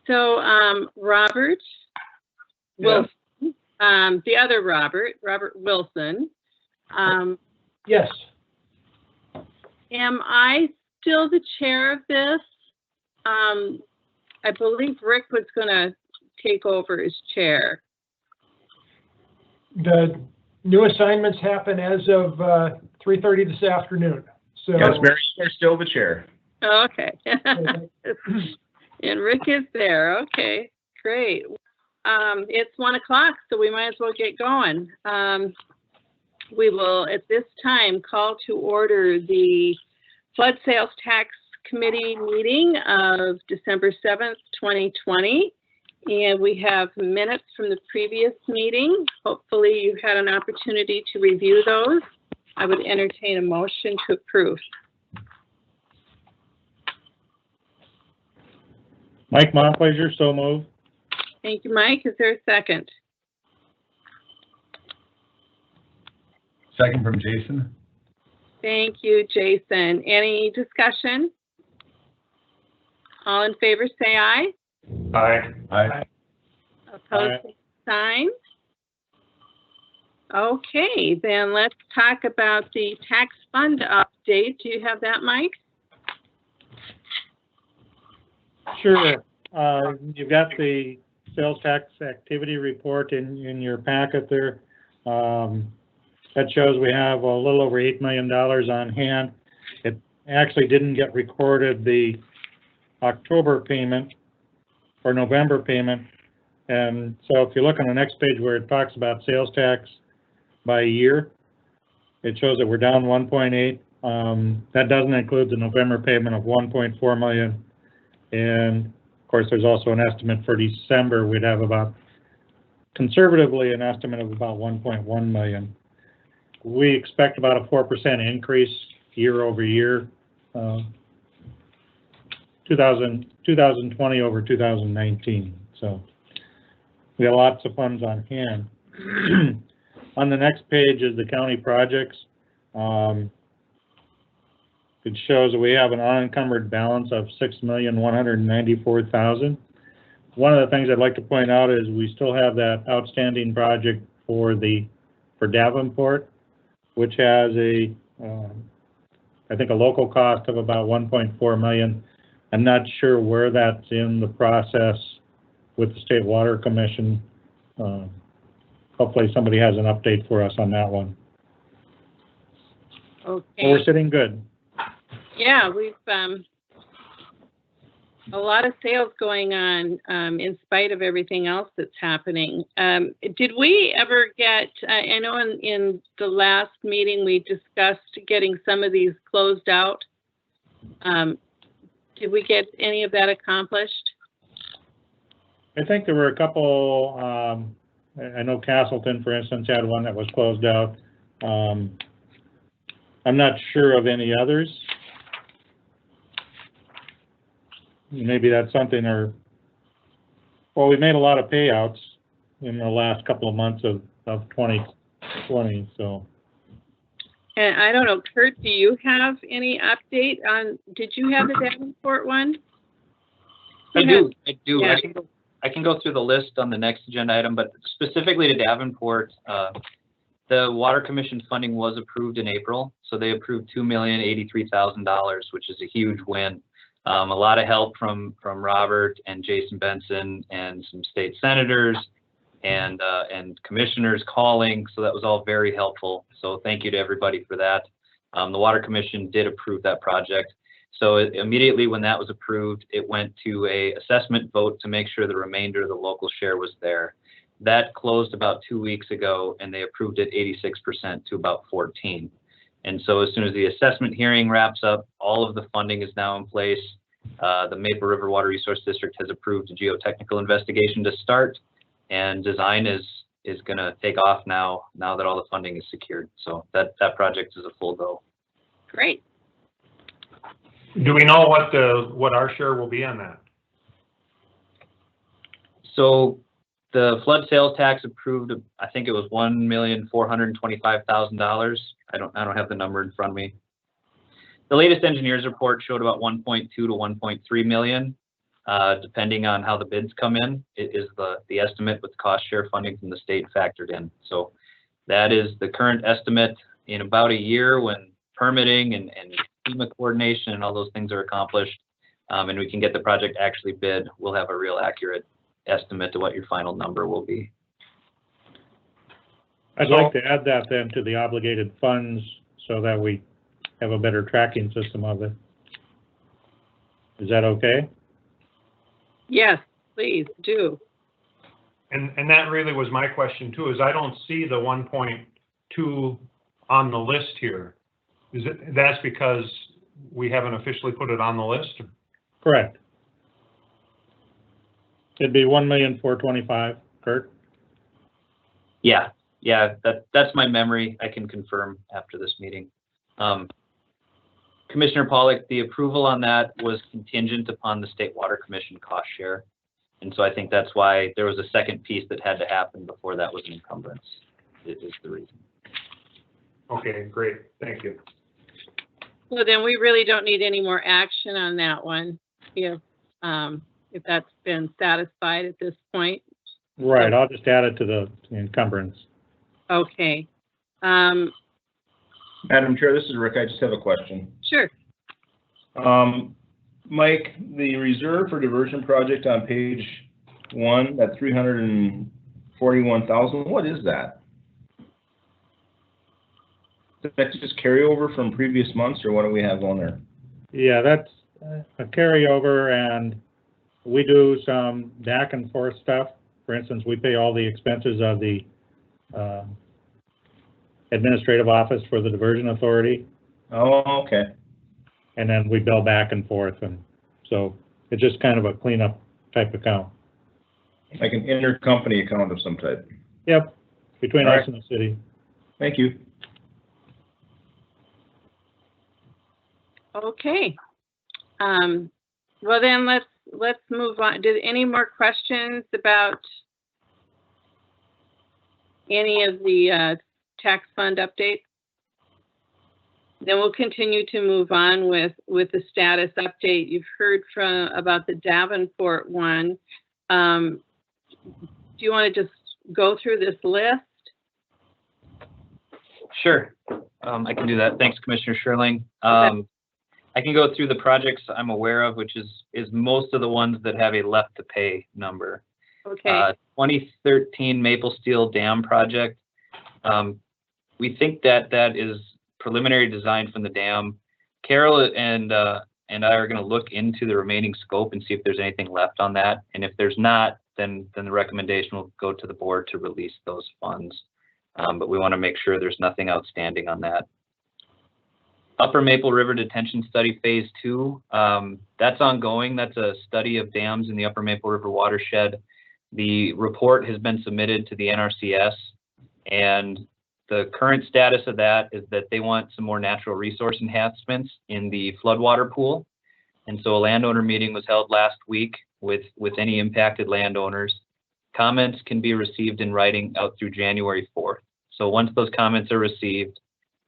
So, Robert Wilson, the other Robert Wilson. Yes. Am I still the chair of this? I believe Rick was going to take over as chair. The new assignments happen as of 3:30 this afternoon. So Yes, Mary, you're still the chair. Okay. And Rick is there. Okay, great. It's 1 o'clock, so we might as well get going. We will, at this time, call to order the Flood Sales Tax Committee meeting of December 7th, 2020. And we have minutes from the previous meeting. Hopefully you had an opportunity to review those. I would entertain a motion to approve. Mike Montplaisir, so moved. Thank you, Mike. Is there a second? Second from Jason. Thank you, Jason. Any discussion? All in favor, say aye. Aye. Aye. Opposed, same sign. Okay, then let's talk about the tax fund update. Do you have that, Mike? Sure. You've got the sales tax activity report in your packet there. That shows we have a little over $8 million on hand. It actually didn't get recorded, the October payment or November payment. And so if you look on the next page where it talks about sales tax by year, it shows that we're down 1.8. That doesn't include the November payment of 1.4 million. And of course, there's also an estimate for December. We'd have about, conservatively, an estimate of about 1.1 million. We expect about a 4% increase year over year, 2020 over 2019. So we have lots of funds on hand. On the next page is the county projects. It shows that we have an unencumbered balance of $6,194,000. One of the things I'd like to point out is we still have that outstanding project for Davenport, which has I think a local cost of about 1.4 million. I'm not sure where that's in the process with the State Water Commission. Hopefully somebody has an update for us on that one. Okay. Well, we're sitting good. Yeah, we've a lot of sales going on in spite of everything else that's happening. Did we ever get, I know in the last meeting we discussed getting some of these closed out. Did we get any of that accomplished? I think there were a couple, I know Castleton, for instance, had one that was closed out. I'm not sure of any others. Maybe that's something, or, well, we made a lot of payouts in the last couple of months of 2020, so. And I don't know, Kurt, do you have any update on, did you have the Davenport one? I do. Yeah. I can go through the list on the next agenda item, but specifically to Davenport, the Water Commission funding was approved in April. So they approved $2,083,000, which is a huge win. A lot of help from Robert and Jason Benson and some state senators and commissioners calling. So that was all very helpful. So thank you to everybody for that. The Water Commission did approve that project. So immediately when that was approved, it went to a assessment vote to make sure the remainder of the local share was there. That closed about 2 weeks ago, and they approved it 86% to about 14. And so as soon as the assessment hearing wraps up, all of the funding is now in place. The Maple River Water Resource District has approved a geotechnical investigation to start, and design is going to take off now that all the funding is secured. So that project is a full go. Great. Do we know what our share will be on that? So the flood sales tax approved, I think it was $1,425,000. I don't have the number in front of me. The latest engineer's report showed about 1.2 to 1.3 million. Depending on how the bids come in, it is the estimate with cost share funding from the state factored in. So that is the current estimate. In about a year, when permitting and FEMA coordination and all those things are accomplished, and we can get the project actually bid, we'll have a real accurate estimate to what your final number will be. I'd like to add that then to the obligated funds so that we have a better tracking system of it. Is that okay? Yes, please do. And that really was my question too, is I don't see the 1.2 on the list here. That's because we haven't officially put it on the list? Correct. It'd be 1,425,000, Kurt? Yeah, that's my memory. I can confirm after this meeting. Commissioner Pollack, the approval on that was contingent upon the State Water Commission cost share. And so I think that's why there was a second piece that had to happen before that was an encumbrance. It is the reason. Okay, great. Thank you. Well, then we really don't need any more action on that one, if that's been satisfied at this point. Right, I'll just add it to the encumbrance. Okay. Madam Chair, this is Rick. I just have a question. Sure. Mike, the reserve for diversion project on page 1, that 341,000, what is that? Does that just carry over from previous months, or what do we have on there? Yeah, that's a carryover, and we do some back and forth stuff. For instance, we pay all the expenses of the administrative office for the diversion authority. Oh, okay. And then we bill back and forth, and so it's just kind of a cleanup type account. Like an intercompany account of some type. Yep, between All us right. and the city. Thank you. Okay. Well, then let's move on. Did any more questions about any of the tax fund updates? Then we'll continue to move on with the status update. You've heard about the Davenport one. Do you want to just go through this list? Sure, I can do that. Thanks, Commissioner Sherling. Okay. I can go through the projects I'm aware of, which is most of the ones that have a left to pay number. Okay. 2013 Maple Steel Dam project. We think that is preliminary design from the dam. Carol and I are going to look into the remaining scope and see if there's anything left on that. And if there's not, then the recommendation will go to the board to release those funds. But we want to make sure there's nothing outstanding on that. Upper Maple River Detention Study Phase 2, that's ongoing. That's a study of dams in the Upper Maple River watershed. The report has been submitted to the NRCS, and the current status of that is that they want some more natural resource enhancements in the floodwater pool. And so a landowner meeting was held last week with any impacted landowners. Comments can be received in writing out through January 4th. So once those comments are received,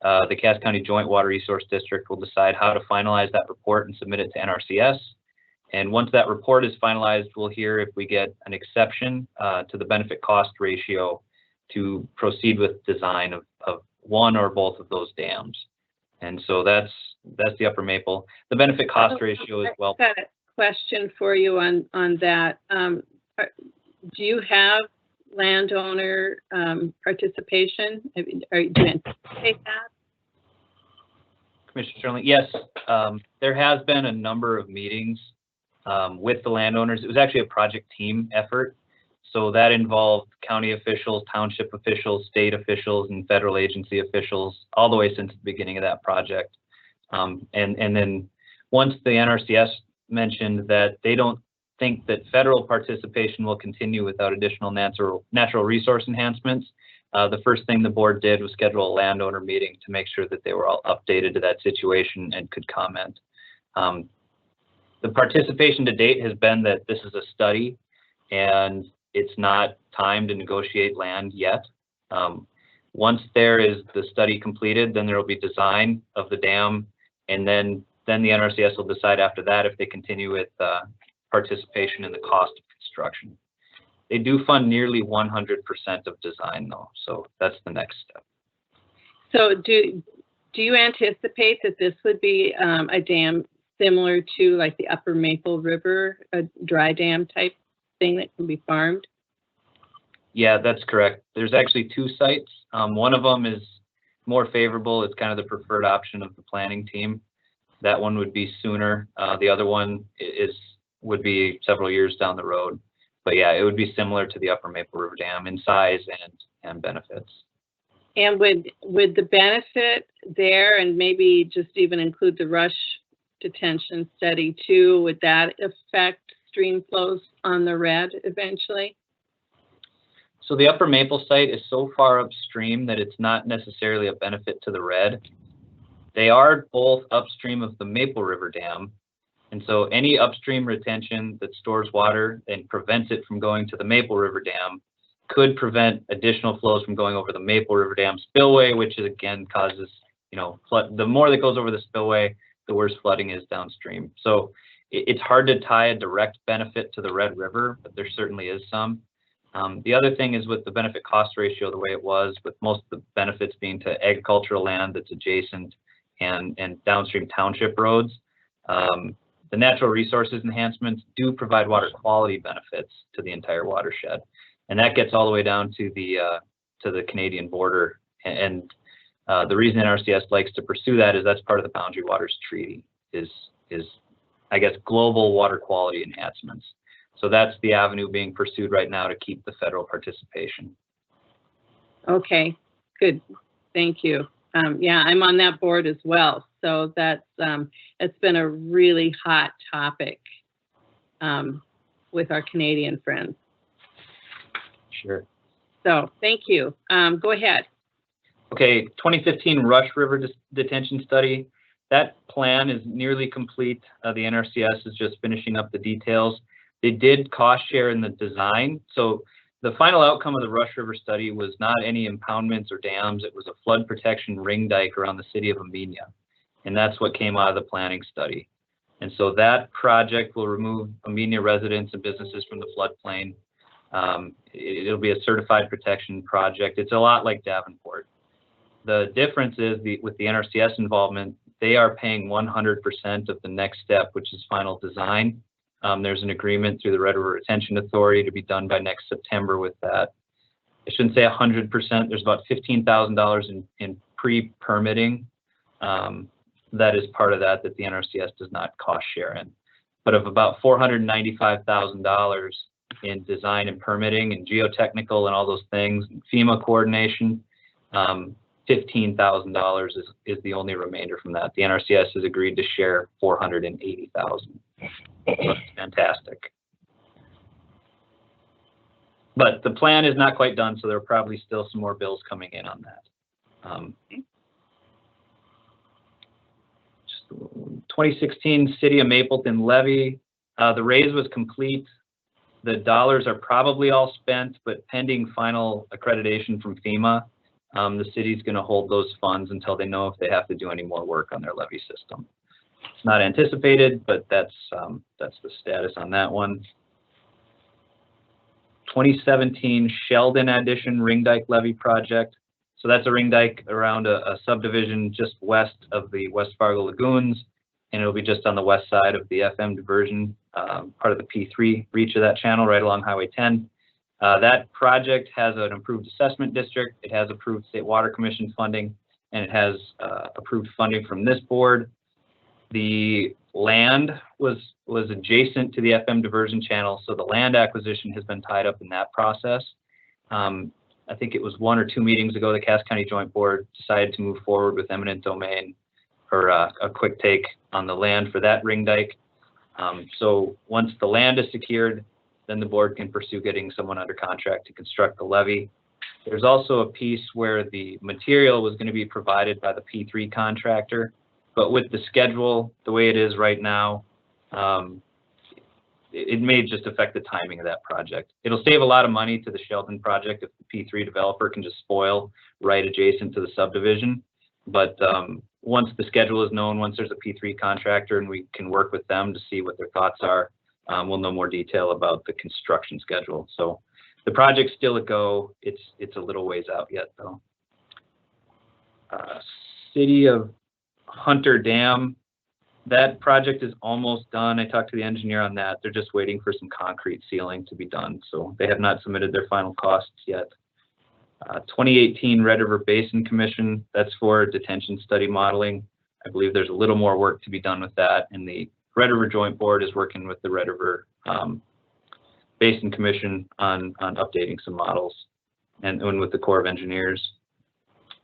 the Cass County Joint Water Resource District will decide how to finalize that report and submit it to NRCS. And once that report is finalized, we'll hear if we get an exception to the benefit cost ratio to proceed with design of one or both of those dams. And so that's the Upper Maple. The benefit cost ratio is well. I've got a question for you on that. Do you have landowner participation? Do you anticipate that? Commissioner Sterling, yes, there has been a number of meetings with the landowners. It was actually a project team effort. So that involved county officials, township officials, state officials, and federal agency officials, all the way since the beginning of that project. And then once the NRCS mentioned that they don't think that federal participation will continue without additional natural resource enhancements, the first thing the board did was schedule a landowner meeting to make sure that they were all updated to that situation and could comment. The participation to date has been that this is a study and it's not time to negotiate land yet. Once there is the study completed, then there will be design of the dam, and then the NRCS will decide after that if they continue with participation in the cost of construction. They do fund nearly 100% of design though, so that's the next step. So do you anticipate that this would be a dam similar to like the Upper Maple River, a dry dam type thing that can be farmed? Yeah, that's correct. There's actually two sites. One of them is more favorable. It's kind of the preferred option of the planning team. That one would be sooner. The other one would be several years down the road. But yeah, it would be similar to the Upper Maple River Dam in size and benefits. And would the benefit there, and maybe just even include the rush detention study too, would that affect stream flows on the Red eventually? So the Upper Maple site is so far upstream that it's not necessarily a benefit to the Red. They are both upstream of the Maple River Dam. And so any upstream retention that stores water and prevents it from going to the Maple River Dam could prevent additional flows from going over the Maple River Dam spillway, which is, again causes, flood. The more that goes over the spillway, the worse flooding is downstream. So it's hard to tie a direct benefit to the Red River, but there certainly is some. The other thing is with the benefit cost ratio, the way it was, with most of the benefits being to agricultural land that's adjacent and downstream township roads, the natural resources enhancements do provide water quality benefits to the entire watershed. And that gets all the way down to the Canadian border. And the reason NRCS likes to pursue that is that's part of the Boundary Waters Treaty is I guess, global water quality enhancements. So that's the avenue being pursued right now to keep the federal participation. Okay, good. Thank you. Yeah, I'm on that board as well. So that's it's been a really hot topic with our Canadian friends. Sure. So thank you. Go ahead. Okay, 2015 Rush River Detention Study. That plan is nearly complete. The NRCS is just finishing up the details. They did cost share in the design. So the final outcome of the Rush River study was not any impoundments or dams. It was a flood protection ring dike around the city of Amenia. And that's what came out of the planning study. And so that project will remove Amenia residents and businesses from the floodplain. It'll be a certified protection project. It's a lot like Davenport. The difference is with the NRCS involvement, they are paying 100% of the next step, which is final design. There's an agreement through the Red River Retention Authority to be done by next September with that. I shouldn't say 100%. There's about $15,000 in pre-permitting that is part of that the NRCS does not cost share in. But of about $495,000 in design and permitting and geotechnical and all those things, FEMA coordination, $15,000 is the only remainder from that. The NRCS has agreed to share $480,000. So it's fantastic. But the plan is not quite done, so there are probably still some more bills coming in on that. 2016 City of Mapleton levy, the raise was complete. The dollars are probably all spent, but pending final accreditation from FEMA, the city's going to hold those funds until they know if they have to do any more work on their levy system. It's not anticipated, but that's the status on that one. 2017 Sheldon Addition Ring Dike Levee Project. So that's a ring dike around a subdivision just west of the West Fargo Lagoons, and it'll be just on the west side of the FM diversion, part of the P3 reach of that channel right along Highway 10. That project has an approved assessment district. It has approved State Water Commission funding, and it has approved funding from this board. The land was adjacent to the FM diversion channel, so the land acquisition has been tied up in that process. I think it was 1 or 2 meetings ago, the Cass County Joint Board decided to move forward with eminent domain for a quick take on the land for that ring dike. So once the land is secured, then the board can pursue getting someone under contract to construct the levee. There's also a piece where the material was going to be provided by the P3 contractor, but with the schedule, the way it is right now, it may just affect the timing of that project. It'll save a lot of money to the Sheldon project if the P3 developer can just spoil right adjacent to the subdivision. But once the schedule is known, once there's a P3 contractor and we can work with them to see what their thoughts are, we'll know more detail about the construction schedule. So the project's still a go. It's a little ways out yet, though. City of Hunter Dam, that project is almost done. I talked to the engineer on that. They're just waiting for some concrete sealing to be done. So they have not submitted their final costs yet. 2018 Red River Basin Commission, that's for detention study modeling. I believe there's a little more work to be done with that. And the Red River Joint Board is working with the Red River Basin Commission on updating some models and with the Corps of Engineers.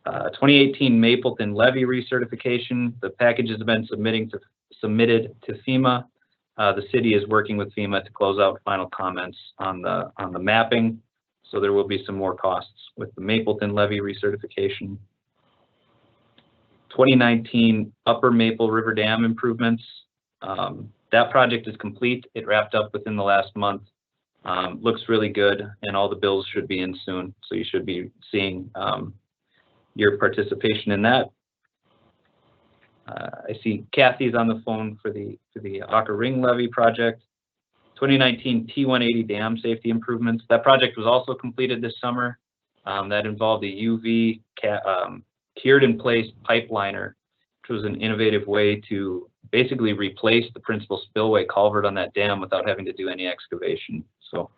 2018 Mapleton levee recertification, the packages have been submitted to FEMA. The city is working with FEMA to close out final comments on the mapping. So there will be some more costs with the Mapleton levee recertification. 2019 Upper Maple River Dam improvements. That project is complete. It wrapped up within the last month. Looks really good, and all the bills should be in soon. So you should be seeing your participation in that. I see Kathy's on the phone for the Ocker Ring Levee project. 2019 T180 dam safety improvements. That project was also completed this summer. That involved a UV cured in place pipeliner, which was an innovative way to basically replace the principal spillway culvert on that dam without having to do any excavation. So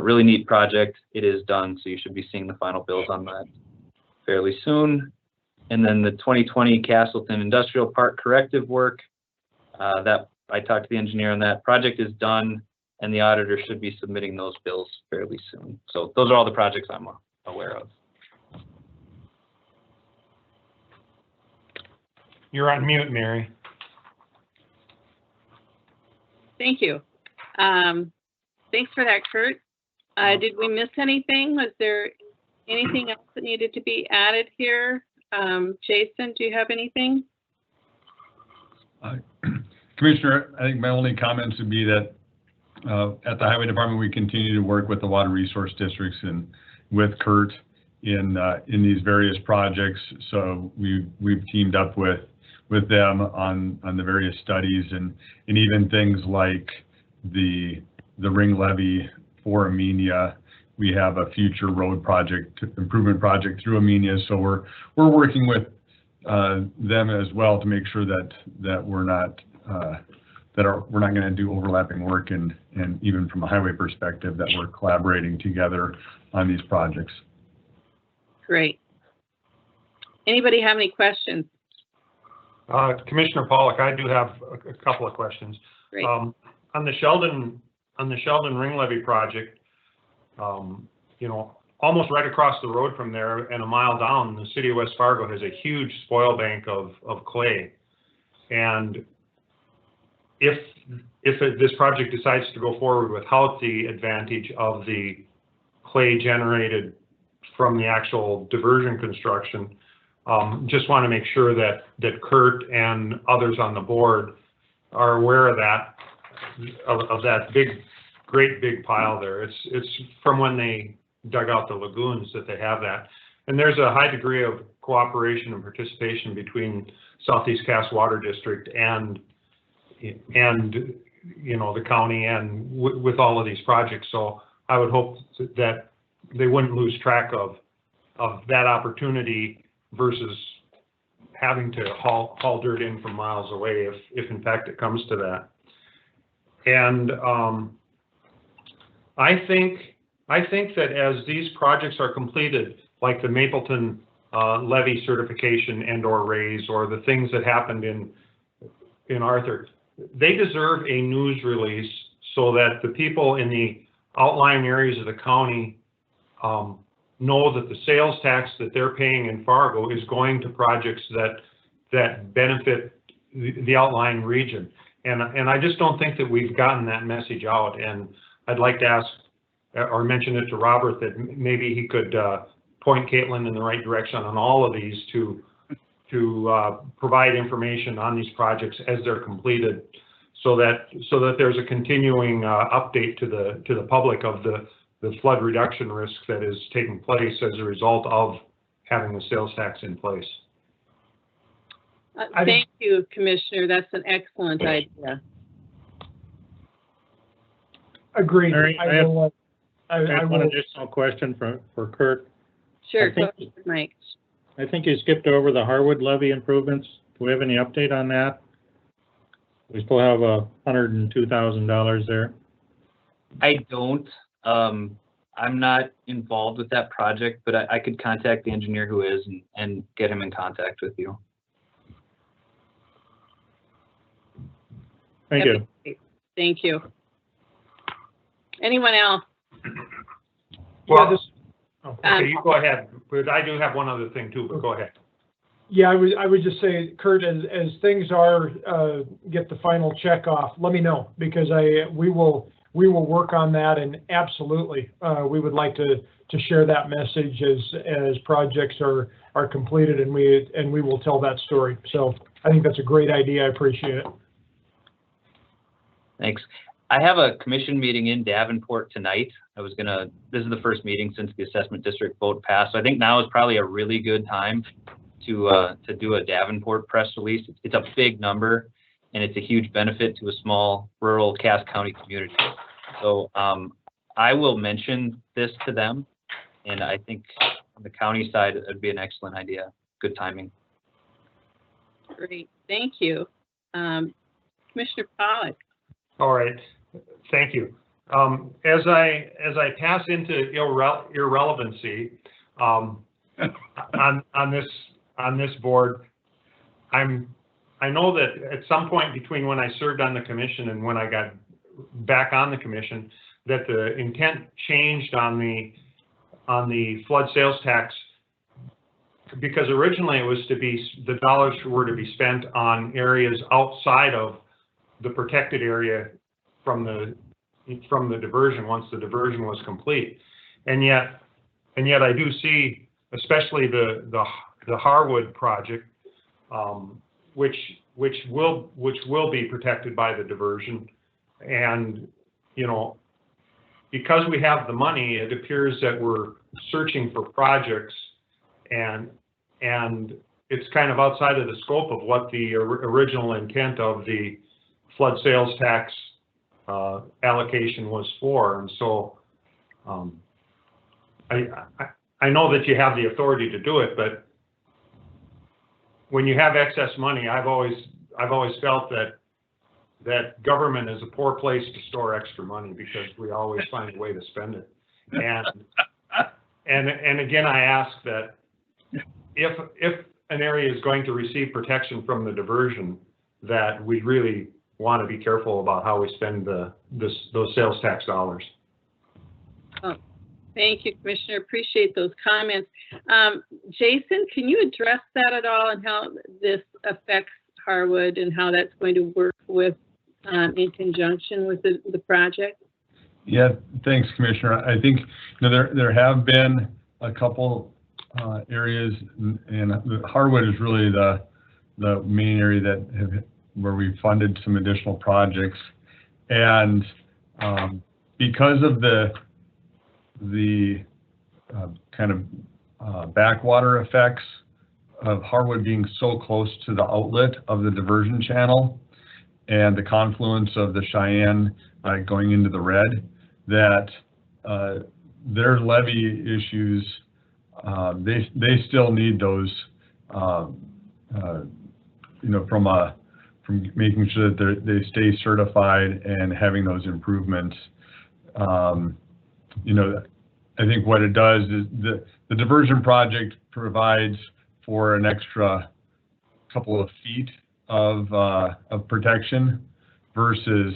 really neat project. It is done, so you should be seeing the final bills on that fairly soon. And then the 2020 Castleton Industrial Park corrective work, that I talked to the engineer on that. Project is done, and the auditor should be submitting those bills fairly soon. So those are all the projects I'm aware of. You're on mute, Mary. Thank you. Thanks for that, Kurt. Did we miss anything? Was there anything else that needed to be added here? Jason, do you have anything? Commissioner, I think my only comments would be that at the Highway Department, we continue to work with the water resource districts and with Kurt in these various projects. So we've teamed up with them on the various studies and even things like the ring levee for Amenia. We have a future road project, improvement project through Amenia. So we're working with them as well to make sure that we're not going to do overlapping work, and even from a highway perspective, that we're collaborating together on these projects. Great. Anybody have any questions? Commissioner Pollock, I do have a couple of questions. Great. On the Sheldon ring levee project, you know, almost right across the road from there and a mile down, the city of West Fargo has a huge spoil bank of clay. And if this project decides to go forward without the advantage of the clay generated from the actual diversion construction, just want to make sure that Kurt and others on the board are aware of that, of that great big pile there. It's from when they dug out the lagoons that they have that. And there's a high degree of cooperation and participation between Southeast Cass Water District and you know, the county and with all of these projects. So I would hope that they wouldn't lose track of that opportunity versus having to haul dirt in from miles away if in fact it comes to that. And I think that as these projects are completed, like the Mapleton levee certification and or raise, or the things that happened in Arthur, they deserve a news release so that the people in the outlying areas of the county know that the sales tax that they're paying in Fargo is going to projects that benefit the outlying region. And I just don't think that we've gotten that message out. And I'd like to ask or mention it to Robert that maybe he could point Caitlin in the right direction on all of these to provide information on these projects as they're completed, so that there's a continuing update to the public of the flood reduction risk that is taking place as a result of having the sales tax in place. Thank you, Commissioner. That's an excellent idea. Agreed. Mary, I I have- will, I I have one will, additional question for Kurt. Sure, I think- go ahead, Mike. I think you skipped over the Harwood levy improvements. Do we have any update on that? We still have $102,000 there. I don't, I'm not involved with that project, but I could contact the engineer who is and get him in contact with you. Thank you. Thank you. Anyone else? yeah, Well, this, okay, you go ahead, but I do have one other thing too, but go ahead. yeah, I would just say, Kurt, as things are, get the final check off, let me know, because we will work on that, and absolutely, we would like to share that message as projects are completed, and we will tell that story. So I think that's a great idea. I appreciate it. Thanks. I have a commission meeting in Davenport tonight. This is the first meeting since the assessment district vote passed. So I think now is probably a really good time to do a Davenport press release. It's a big number and it's a huge benefit to a small rural Cass County community. So I will mention this to them, and I think on the county side, it'd be an excellent idea. Good timing. Great, thank you. Commissioner Pollak. All right, thank you. As I pass into irrelevancy on this board, I know that at some point between when I served on the commission and when I got back on the commission, that the intent changed on the flood sales tax, because originally it was to be, the dollars were to be spent on areas outside of the protected area from the diversion, once the diversion was complete. And yet I do see, especially the Harwood project, which will be protected by the diversion. And, you know, because we have the money, it appears that we're searching for projects, and it's kind of outside of the scope of what the original intent of the flood sales tax allocation was for. And so I know that you have the authority to do it, but when you have excess money, I've always felt that government is a poor place to store extra money, because we always find a way to spend it. And again, I ask that if an area is going to receive protection from the diversion, that we really want to be careful about how we spend those sales tax dollars. Oh, thank you, Commissioner. Appreciate those comments. Jason, can you address that at all, and how this affects Harwood and how that's going to work with in conjunction with the project? Yeah, thanks, Commissioner. I think, you know, there have been a couple areas, and Harwood is really the main area where we funded some additional projects. And because of the kind of backwater effects of Harwood being so close to the outlet of the diversion channel and the confluence of the Cheyenne going into the Red, that their levee issues, they still need those, you know, from making sure that they stay certified and having those improvements. You know, I think what it does is the diversion project provides for an extra couple of feet of protection versus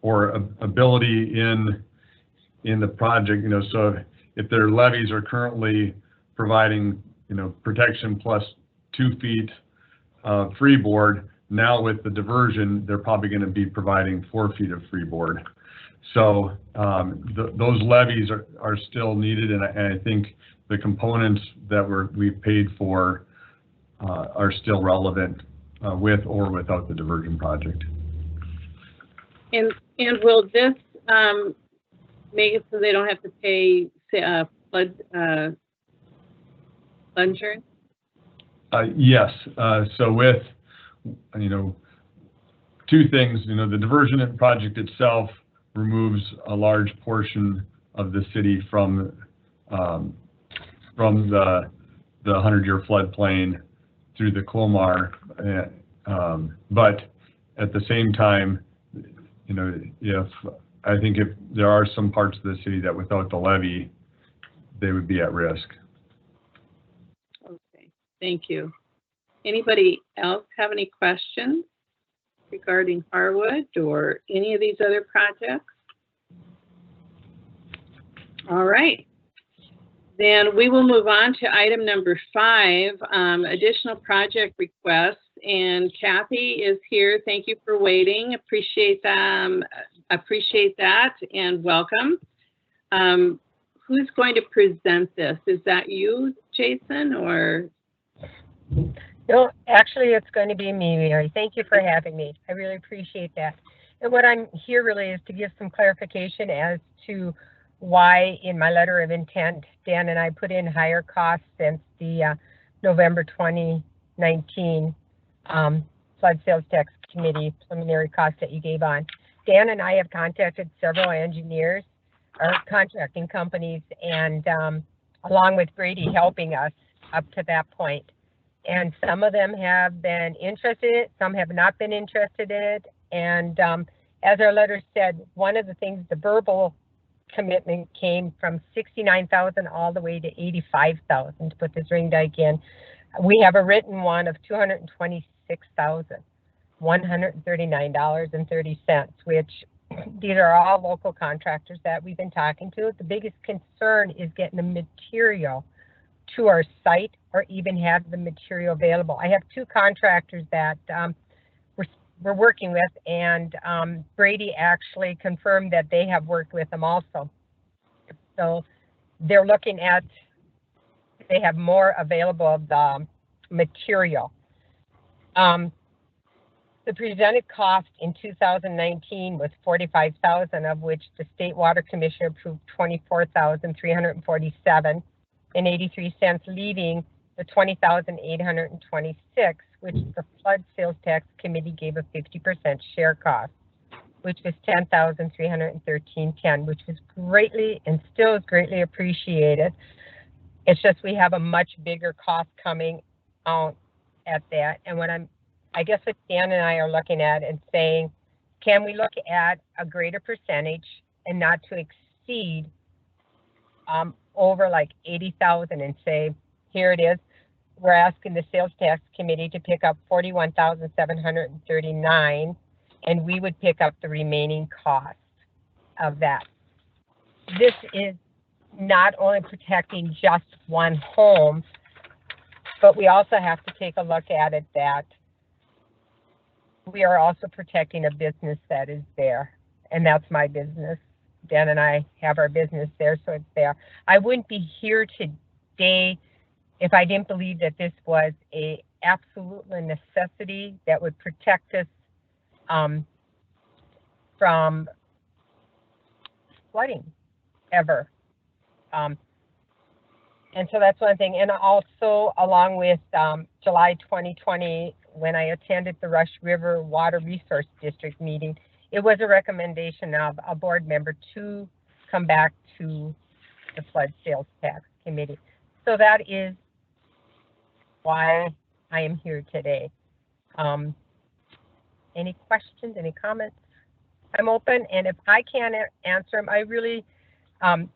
or ability in the project. You know, so if their levees are currently providing, you know, protection plus 2 feet freeboard, now with the diversion, they're probably going to be providing 4 feet of freeboard. So those levees are still needed, and I think the components that we've paid for are still relevant with or without the diversion project. And will this make it so they don't have to pay flood insurance? Yes. So with, you know, two things, you know, the diversion project itself removes a large portion of the city from the 100-year floodplain through the Clomar. But at the same time, you know, I think if there are some parts of the city that without the levee, they would be at risk. Okay, thank you. Anybody else have any questions regarding Harwood or any of these other projects? All right. Then we will move on to item number 5, additional project requests. And Kathy is here. Thank you for waiting. Appreciate that and welcome. Who's going to present this? Is that you, Jason, or? No, actually, it's going to be me, Mary. Thank you for having me. I really appreciate that. And what I'm here really is to give some clarification as to why in my letter of intent, Dan and I put in higher costs since the November 2019 Flood Sales Tax Committee preliminary cost that you gave on. Dan and I have contacted several engineers or contracting companies, and along with Brady helping us up to that point. And some of them have been interested in it, some have not been interested in it. And as our letter said, one of the things, the verbal commitment came from $69,000 all the way to $85,000 to put this ring dike in. We have a written one of $226,139.30, which these are all local contractors that we've been talking to. The biggest concern is getting the material to our site or even have the material available. I have 2 contractors that we're working with, and Brady actually confirmed that they have worked with them also. So they're looking at, they have more available of the material. The presented cost in 2019 was $45,000, of which the State Water Commission approved $24,347.83, leaving the $20,826, which the Flood Sales Tax Committee gave a 50% share cost, which was $10,313.10, which was greatly and still is greatly appreciated. It's just we have a much bigger cost coming out at that. And what I guess what Dan and I are looking at and saying, can we look at a greater percentage and not to exceed over like 80,000 and say, here it is. We're asking the Sales Tax Committee to pick up 41,739, and we would pick up the remaining cost of that. This is not only protecting just one home, but we also have to take a look at it that we are also protecting a business that is there, and that's my business. Dan and I have our business there, so it's there. I wouldn't be here today if I didn't believe that this was a absolute necessity that would protect us from flooding ever. And so that's one thing. And also along with July 2020, when I attended the Rush River Water Resource District meeting, it was a recommendation of a board member to come back to the Flood Sales Tax Committee. So that is why I am here today. Any questions, any comments? I'm open, and if I can't answer them, I really,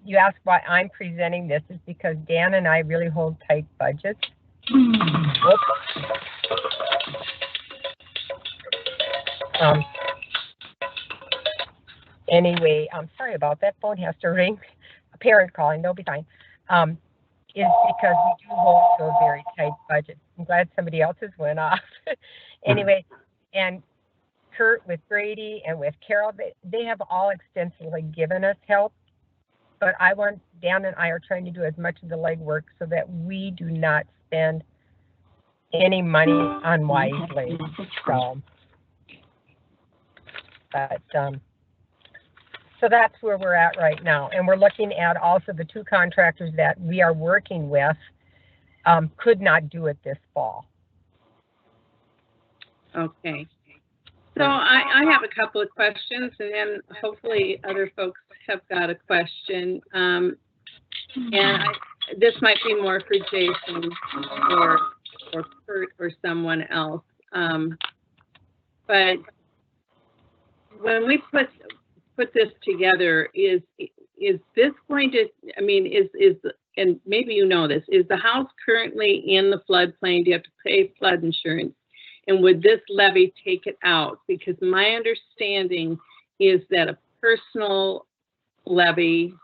you asked why I'm presenting this is because Dan and I really hold tight budgets. Anyway, I'm sorry about that. Phone has to ring. A parent calling, they'll be fine. Is because we do hold to a very tight budget. I'm glad somebody else's went off. Anyway, and Kurt with Brady and with Carol, they have all extensively given us help. But Dan and I are trying to do as much of the legwork so that we do not spend any money unwisely. So that's where we're at right now. And we're looking at also the 2 contractors that we are working with could not do it this fall. Okay. So I have a couple of questions, and then hopefully other folks have got a question. This might be more for Jason or Kurt or someone else. But when we put this together, is this going to, I mean, and maybe you know this, is the house currently in the floodplain? Do you have to pay flood insurance? And would this levy take it out? Because my understanding is that a personal levy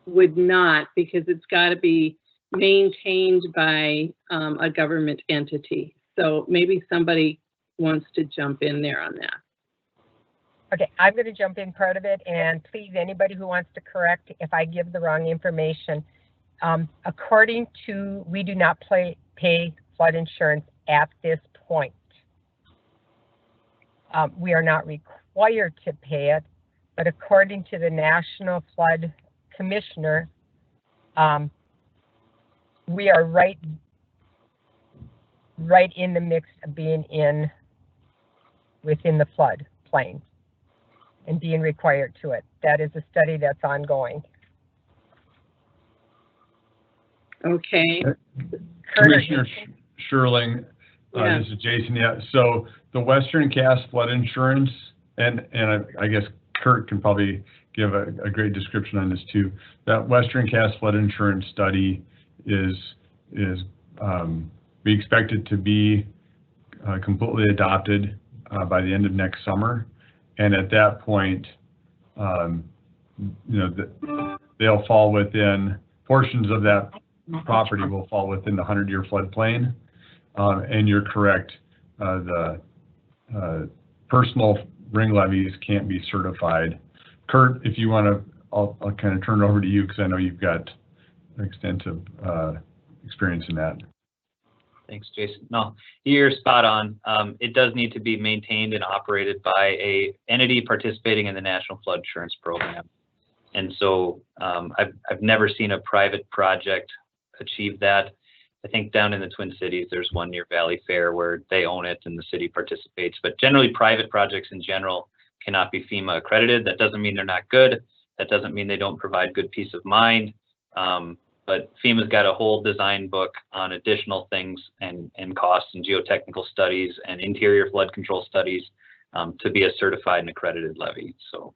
would not, because it's got to be maintained by a government entity. So maybe somebody wants to jump in there on that. Okay, I'm going to jump in part of it, and please, anybody who wants to correct if I give the wrong information. According to, we do not pay flood insurance at this point. We are not required to pay it, but according to the National Flood Commissioner, we are right in the mix of being within the flood plain and being required to it. That is a study that's ongoing. Okay. Commissioner Sherling, Yeah. this is Jason. Yeah, so the Western Cass flood insurance, and I guess Kurt can probably give a great description on this too. That Western Cass flood insurance study is we expect it to be completely adopted by the end of next summer, and at that point, they'll fall within, portions of that property will fall within the 100-year floodplain. And you're correct, the personal ring levies can't be certified. Kurt, if you want to, I'll kind of turn it over to you because I know you've got extensive experience in that. Thanks, Jason. No, you're spot on. It does need to be maintained and operated by a entity participating in the National Flood Insurance Program. And so I've never seen a private project achieve that. I think down in the Twin Cities, there's one near Valley Fair where they own it and the city participates. But generally, private projects in general cannot be FEMA accredited. That doesn't mean they're not good. That doesn't mean they don't provide good peace of mind. But FEMA's got a whole design book on additional things and costs and geotechnical studies and interior flood control studies to be a certified and accredited levy. So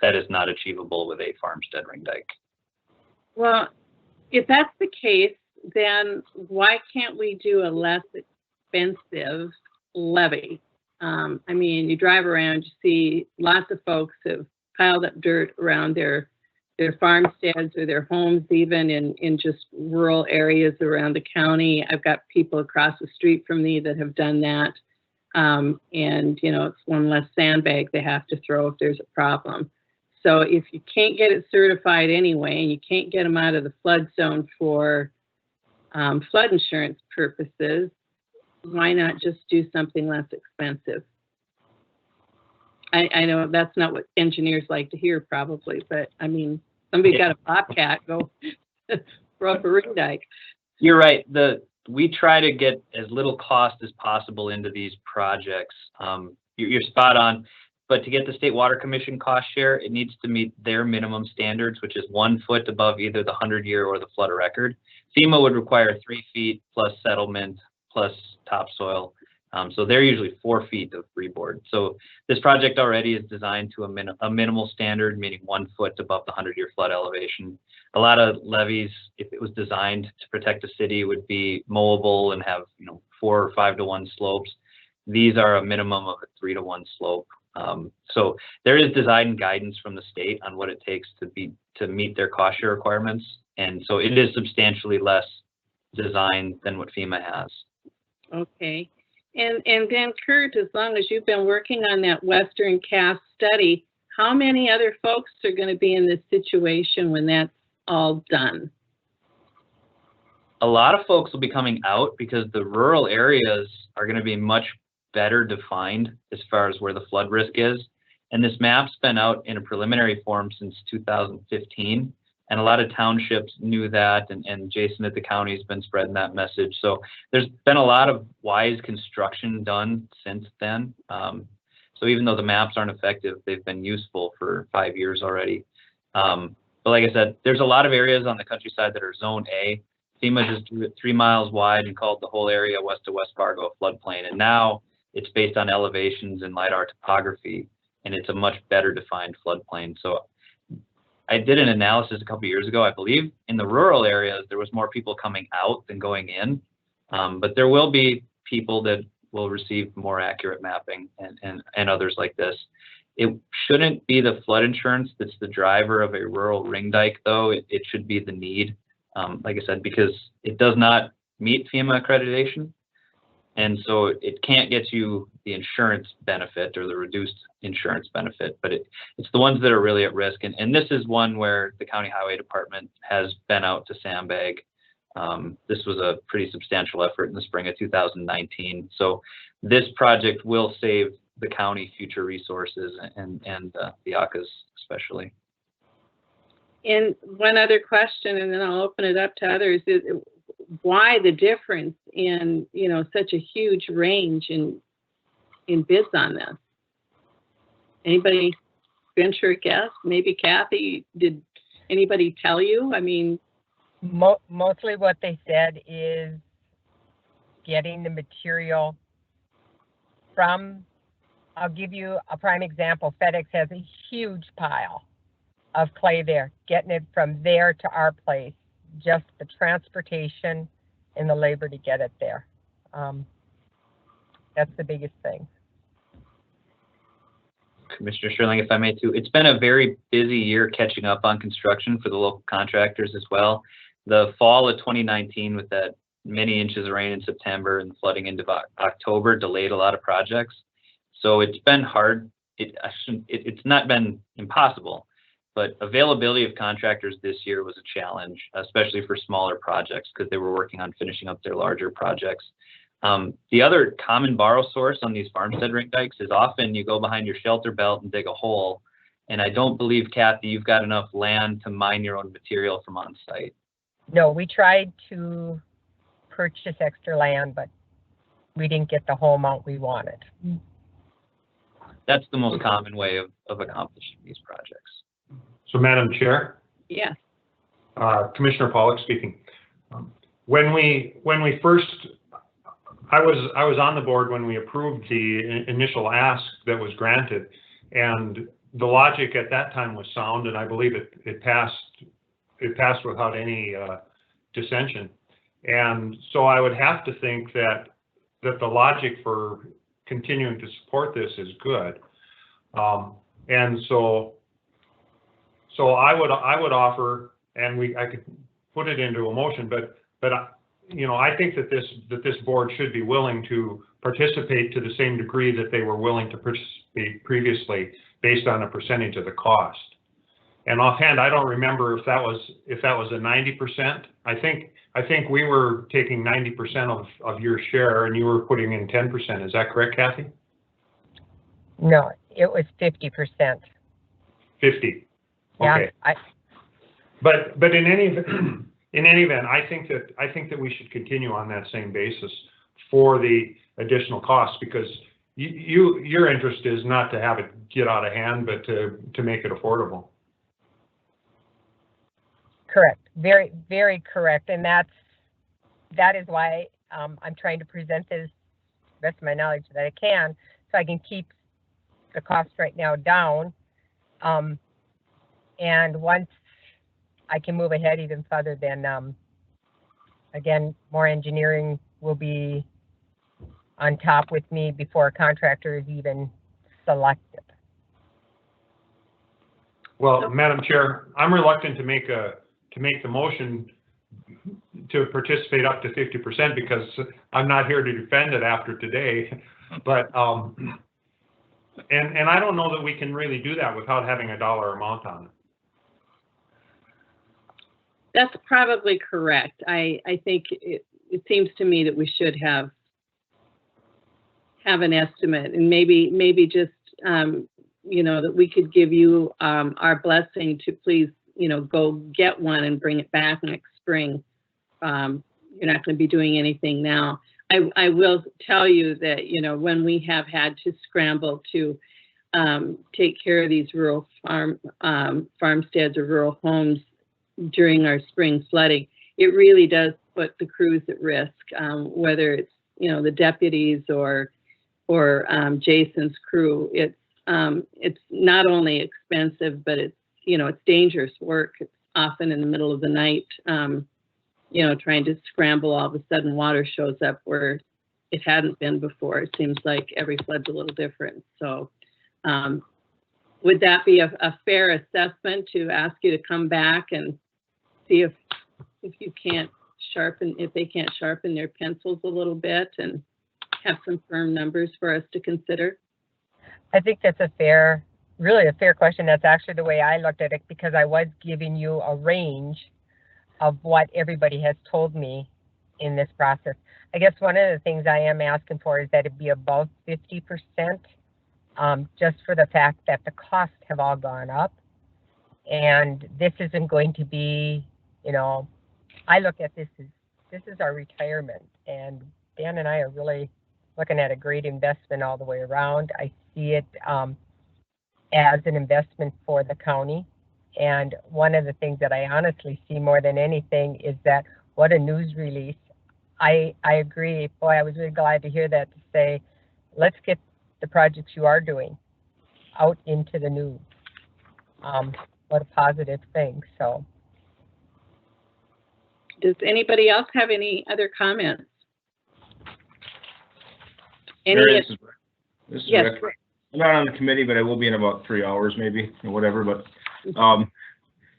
that is not achievable with a farmstead ring dike. Well, if that's the case, then why can't we do a less expensive levy? I mean, you drive around, you see lots of folks have piled up dirt around their farmsteads or their homes, even in just rural areas around the county. I've got people across the street from me that have done that. And, you know, it's one less sandbag they have to throw if there's a problem. So if you can't get it certified anyway, and you can't get them out of the flood zone for flood insurance purposes, why not just do something less expensive? I know that's not what engineers like to hear probably, but I mean, somebody got a bobcat, go throw up a ring dike. You're right. We try to get as little cost as possible into these projects. You're spot on. But to get the State Water Commission cost share, it needs to meet their minimum standards, which is 1 foot above either the 100-year or the flood record. FEMA would require 3 feet plus settlement plus topsoil. So they're usually 4 feet of freeboard. So this project already is designed to a minimal standard, meaning 1 foot above the 100-year flood elevation. A lot of levees, if it was designed to protect a city, would be mowable and have 4 or 5 to 1 slopes. These are a minimum of a 3 to 1 slope. So there is design guidance from the state on what it takes to meet their cost share requirements. And so it is substantially less design than what FEMA has. Okay. And then Kurt, as long as you've been working on that Western Cass study, how many other folks are going to be in this situation when that's all done? A lot of folks will be coming out because the rural areas are going to be much better defined as far as where the flood risk is. And this map's been out in a preliminary form since 2015. And a lot of townships knew that, and Jason at the county has been spreading that message. So there's been a lot of wise construction done since then. So even though the maps aren't effective, they've been useful for 5 years already. But like I said, there's a lot of areas on the countryside that are Zone A. FEMA just drew it 3 miles wide and called the whole area west of West Fargo a floodplain. And now it's based on elevations and LiDAR topography, and it's a much better defined floodplain. So I did an analysis a couple years ago. I believe in the rural areas, there was more people coming out than going in. But there will be people that will receive more accurate mapping and others like this. It shouldn't be the flood insurance that's the driver of a rural ring dike, though. It should be the need, like I said, because it does not meet FEMA accreditation. And so it can't get you the insurance benefit or the reduced insurance benefit, but it's the ones that are really at risk. And this is one where the county highway department has been out to sandbag. This was a pretty substantial effort in the spring of 2019. So this project will save the county future resources and the ACAs especially. And one other question, and then I'll open it up to others, is why the difference in, you know, such a huge range in bids on this? Anybody venture a guess? Maybe Kathy, did anybody tell you? I mean, Mostly what they said is getting the material from, I'll give you a prime example. FedEx has a huge pile of clay there, getting it from there to our place, just the transportation and the labor to get it there. That's the biggest thing. Commissioner Sherling, if I may too, it's been a very busy year catching up on construction for the local contractors as well. The fall of 2019 with that many inches of rain in September and flooding into October delayed a lot of projects. So it's been hard. It's not been impossible, but availability of contractors this year was a challenge, especially for smaller projects because they were working on finishing up their larger projects. The other common borrow source on these farmstead ring dikes is often you go behind your shelter belt and dig a hole. And I don't believe, Kathy, you've got enough land to mine your own material from on site. No, we tried to purchase extra land, but we didn't get the whole amount we wanted. That's the most common way of accomplishing these projects. So Madam Chair, yes. Commissioner Pollock speaking. When we first, I was on the board when we approved the initial ask that was granted, and the logic at that time was sound, and I believe it passed without any dissension. And so I would have to think that the logic for continuing to support this is good. And so I would offer, and I could put it into a motion, but you know, I think that this board should be willing to participate to the same degree that they were willing to participate previously, based on a percentage of the cost. And offhand, I don't remember if that was a 90%. I think we were taking 90% of your share, and you were putting in 10%. Is that correct, Kathy? No, it was 50%. 50. Yeah, Okay. But in any event, I think that we should continue on that same basis for the additional costs, because your interest is not to have it get out of hand, but to make it affordable. Correct. Very, very correct. And that is why I'm trying to present this best of my knowledge that I can, so I can keep the cost right now down. And once I can move ahead even further, then again, more engineering will be on top with me before a contractor is even selected. Well, Madam Chair, I'm reluctant to make the motion to participate up to 50% because I'm not here to defend it after today. But and I don't know that we can really do that without having a dollar amount on it. That's probably correct. I think it seems to me that we should have an estimate, and maybe just you know, that we could give you our blessing to please go get one and bring it back next spring. You're not going to be doing anything now. I will tell you that, when we have had to scramble to take care of these rural farmsteads or rural homes during our spring flooding, it really does put the crews at risk, whether it's, the deputies or Jason's crew. It's not only expensive, but it's dangerous work. It's often in the middle of the night, trying to scramble. All of a sudden water shows up where it hadn't been before. It seems like every flood's a little different. So would that be a fair assessment to ask you to come back and see if they can't sharpen their pencils a little bit and have some firm numbers for us to consider? I think that's really a fair question. That's actually the way I looked at it, because I was giving you a range of what everybody has told me in this process. I guess one of the things I am asking for is that it be above 50%, just for the fact that the costs have all gone up. And this isn't going to be, I look at this is our retirement, and Dan and I are really looking at a great investment all the way around. I see it as an investment for the county. And one of the things that I honestly see more than anything is that what a news release. I agree. Boy, I was really glad to hear that, to say, let's get the projects you are doing out into the news. What a positive thing. So, does anybody else have any other comments? Mary, this is Yes. Rick. I'm not on the committee, but I will be in about 3 hours maybe, or whatever, but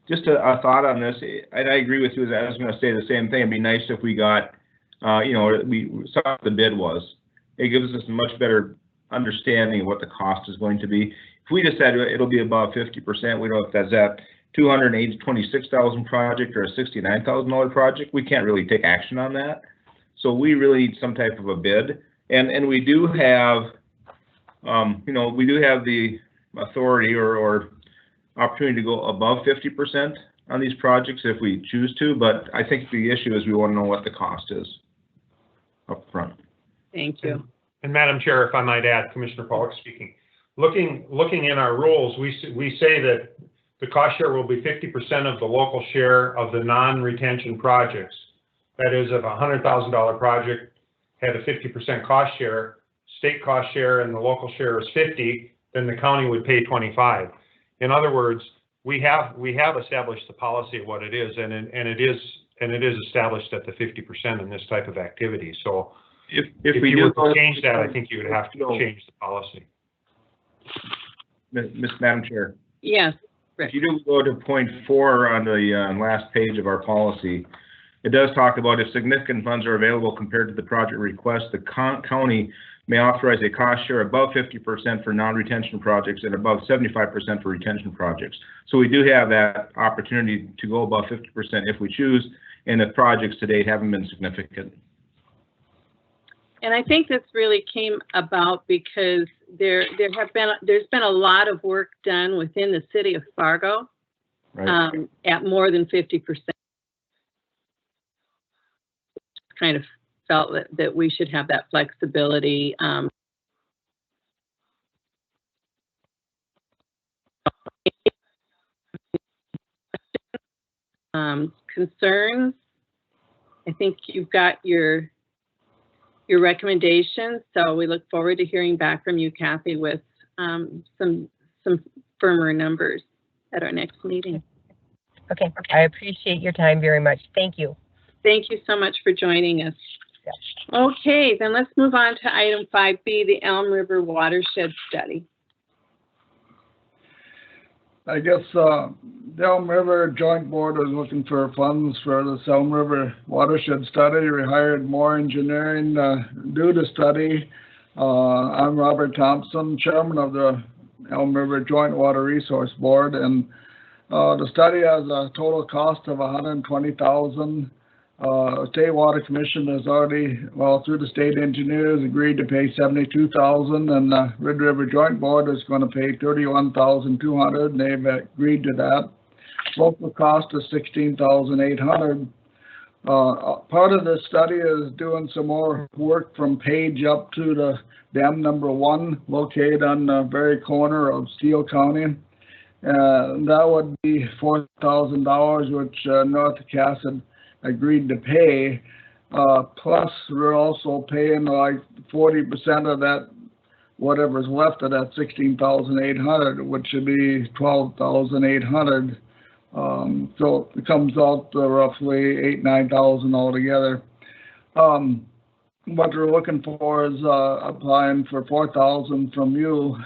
just a thought on this, and I agree with you. I was going to say the same thing. It'd be nice if we got, we saw what the bid was. It gives us a much better understanding of what the cost is going to be. If we just said it'll be above 50%, we don't know if that's that $226,000 project or a $69,000 project. We can't really take action on that. So we really need some type of a bid, and we do have, we do have the authority or opportunity to go above 50% on these projects if we choose to, but I think the issue is we want to know what the cost is up front. Thank you. And Madam Chair, if I might add, Commissioner Pollock speaking. Looking in our rules, we say that the cost share will be 50% of the local share of the non-retention projects. That is, if a $100,000 project had a 50% cost share, state cost share and the local share is 50, then the county would pay 25. In other words, we have established the policy of what it is, and it is established at the 50% in this type of activity. So if we do change that, I think you would have to change the policy. Madam Chair. Yes. If you do go to point 4 on the last page of our policy, it does talk about if significant funds are available compared to the project request, the county may authorize a cost share above 50% for non-retention projects and above 75% for retention projects. So we do have that opportunity to go above 50% if we choose, and the projects to date haven't been significant. And I think this really came about because there's been a lot of work done within the city of Fargo, Right. At more than 50%. Kind of felt that we should have that flexibility. Concerns. I think you've got your recommendations, so we look forward to hearing back from you, Kathy, with some firmer numbers at our next meeting. okay. I appreciate your time very much. Thank you. Thank you so much for joining us. Okay, then let's move on to item 5B, the Elm River Watershed Study. I guess the Elm River Joint Board is looking for funds for the Elm River Watershed Study. We hired Moore Engineering to do the study. I'm Robert Thompson, Chairman of the Elm River Joint Water Resource Board, and the study has a total cost of $120,000. State Water Commission has already, through the state engineers, agreed to pay $72,000, and the Red River Joint Board is going to pay $31,200, and they've agreed to that. Local cost is $16,800. Part of the study is doing some more work from Page up to the dam number 1, located on the very corner of Steele County. That would be $4,000, which North Cass had agreed to pay. Plus, we're also paying like 40% of that, whatever's left of that $16,800, which should be $12,800. So it comes out to roughly $8,000-9,000 altogether. What we're looking for is applying for $4,000 from you.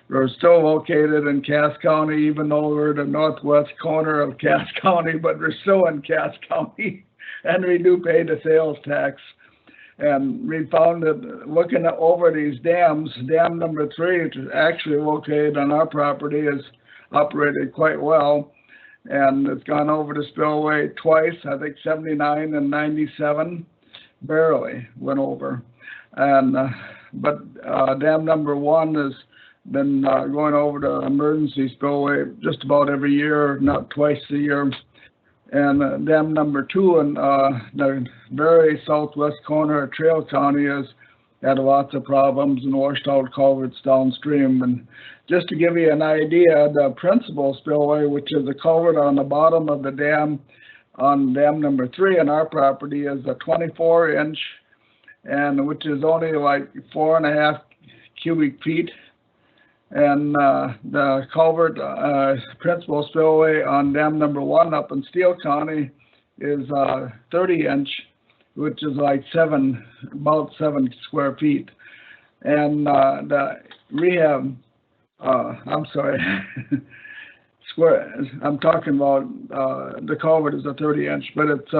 We're still located in Cass County, even though we're the northwest corner of Cass County, but we're still in Cass County, and we do pay the sales tax. And we found that looking over these dams, dam number 3, which is actually located on our property, is operated quite well. And it's gone over the spillway twice, I think 79 and 97, barely went over. And but dam number 1 has been going over the emergency spillway just about every year, not twice a year. And dam number 2 in the very southwest corner of Trail County has had lots of problems and washed out culverts downstream. And just to give you an idea, the principal spillway, which is a culvert on the bottom of the dam on dam number 3 on our property, is a 24-inch, and which is only like 4.5 cubic feet. And the culvert principal spillway on dam number 1 up in Steele County is 30-inch, which is like about 7 square feet. And the rehab, I'm sorry, I'm talking about the culvert is a 30-inch, but it's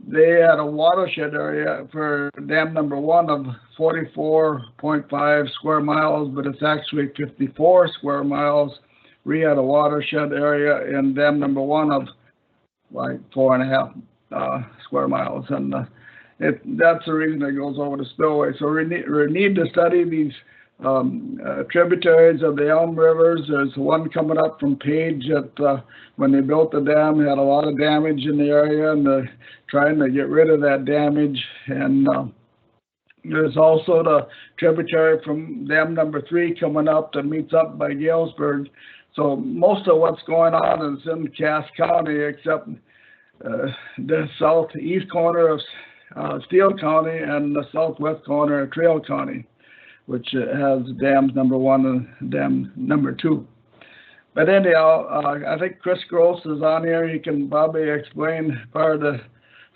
they had a watershed area for dam number 1 of 44.5 square miles, but it's actually 54 square miles. We had a watershed area in dam number 1 of like 4.5 square miles, and that's the reason it goes over the spillway. So we need to study these tributaries of the Elm Rivers. There's one coming up from Page that when they built the dam had a lot of damage in the area, and they're trying to get rid of that damage. And there's also the tributary from dam number 3 coming up that meets up by Galesburg. So most of what's going on is in Cass County, except the southeast corner of Steele County and the southwest corner of Trail County, which has dams number 1 and dam number 2. But anyhow, I think Chris Gross is on here. He can probably explain part of the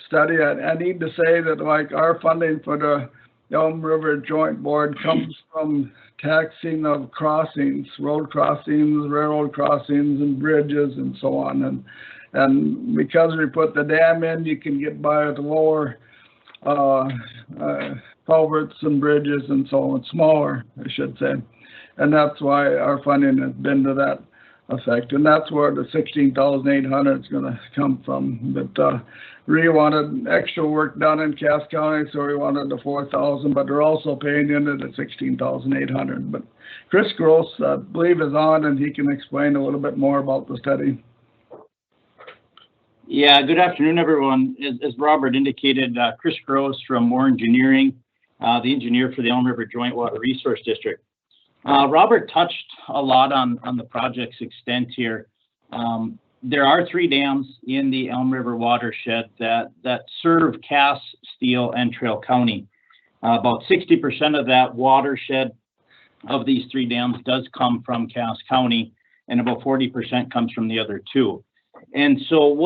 study. I need to say that like our funding for the Elm River Joint Board comes from taxing of crossings, road crossings, railroad crossings, and bridges, and so on. And because we put the dam in, you can get by with lower culverts and bridges and so on, smaller, I should say. And that's why our funding has been to that effect. And that's where the $16,800 is going to come from. But we wanted extra work done in Cass County, so we wanted the $4,000, but they're also paying into the $16,800. But Chris Gross, I believe, is on, and he can explain a little bit more about the study. Yeah, good afternoon, everyone. As Robert indicated, Chris Gross from Moore Engineering, the engineer for the Elm River Joint Water Resource District. Robert touched a lot on the project's extent here. There are 3 dams in the Elm River watershed that serve Cass, Steele, and Trail County. About 60% of that watershed of these 3 dams does come from Cass County, and about 40% comes from the other 2. And so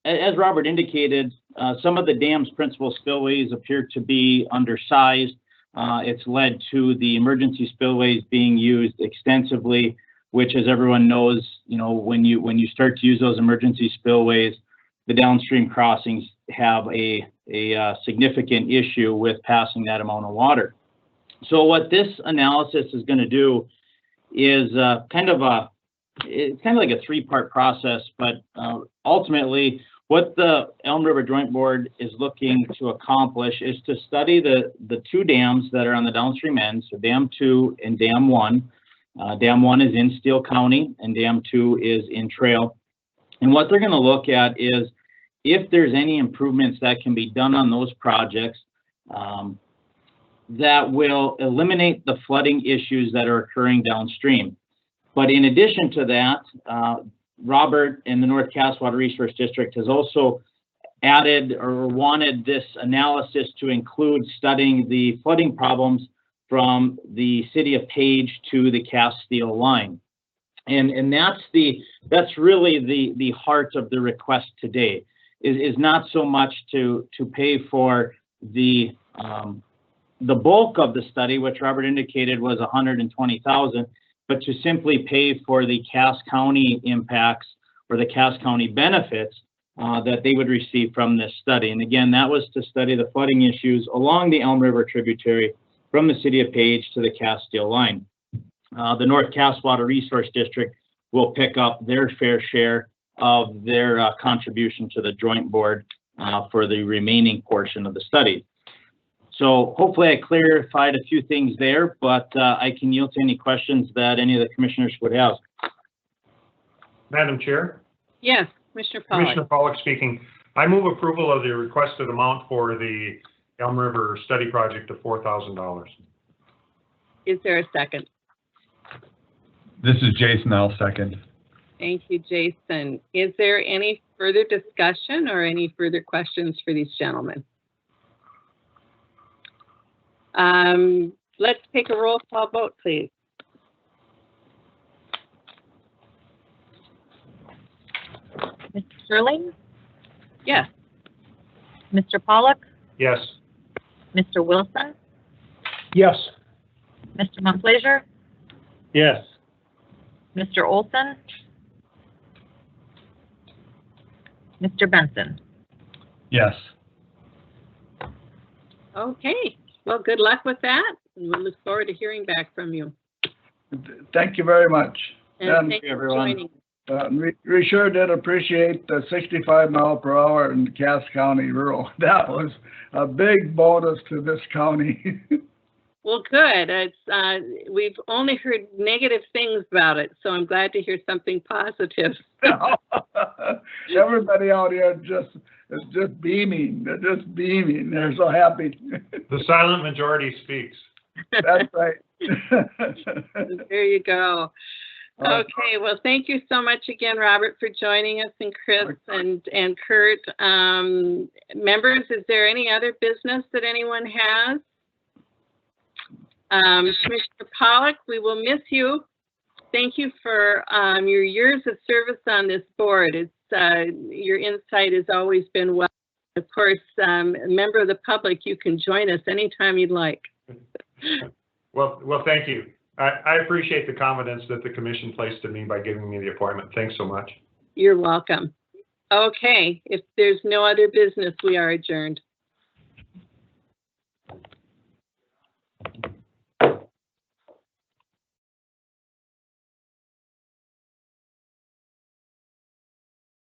as Robert indicated, some of the dam's principal spillways appear to be undersized. It's led to the emergency spillways being used extensively, which, as everyone knows, when you start to use those emergency spillways, the downstream crossings have a significant issue with passing that amount of water. So what this analysis is going to do is it's kind of like a 3-part process, but ultimately what the Elm River Joint Board is looking to accomplish is to study the 2 dams that are on the downstream end, so Dam 2 and Dam 1. Dam 1 is in Steele County, and Dam 2 is in Trail. And what they're going to look at is if there's any improvements that can be done on those projects that will eliminate the flooding issues that are occurring downstream. But in addition to that, Robert in the North Cass Water Resource District has also added or wanted this analysis to include studying the flooding problems from the city of Page to the Cass Steel line. And that's really the heart of the request today, is not so much to pay for the bulk of the study, which Robert indicated was $120,000, but to simply pay for the Cass County impacts or the Cass County benefits that they would receive from this study. And again, that was to study the flooding issues along the Elm River tributary from the city of Page to the Cass Steel line. The North Cass Water Resource District will pick up their fair share of their contribution to the joint board for the remaining portion of the study. So hopefully I clarified a few things there, but I can yield to any questions that any of the commissioners would have. Madam Chair? Yes, Commissioner Pollak. Commissioner Pollak speaking. I move approval of the requested amount for the Elm River study project of $4,000. Is there a second? This is Jason, I'll second. Thank you, Jason. Is there any further discussion or any further questions for these gentlemen? Let's take a roll call vote, please. Mr. Sterling? Yes. Mr. Pollak? Yes. Mr. Wilson? Yes. Mr. Montplaisir? Yes. Mr. Olson? Mr. Benson? Yes. Okay. Well, good luck with that. And we'll look forward to hearing back from you. Thank you very much. And thank you for everyone. joining. We sure did appreciate the 65 mile per hour in Cass County rural. That was a big bonus to this county. Well, good. It's, we've only heard negative things about it, so I'm glad to hear something positive. Everybody out here is just beaming. They're just beaming. They're so happy. The silent majority speaks. That's right. There you go. Okay, well, thank you so much again, Robert, for joining us, and Chris and Kurt. Members, is there any other business that anyone has? Commissioner Pollak, we will miss you. Thank you for your years of service on this board. It's your insight has always been welcome. Of course, a member of the public, you can join us anytime you'd like. Well, thank you. I appreciate the confidence that the commission placed in me by giving me the appointment. Thanks so much. You're welcome. Okay, if there's no other business, we are adjourned.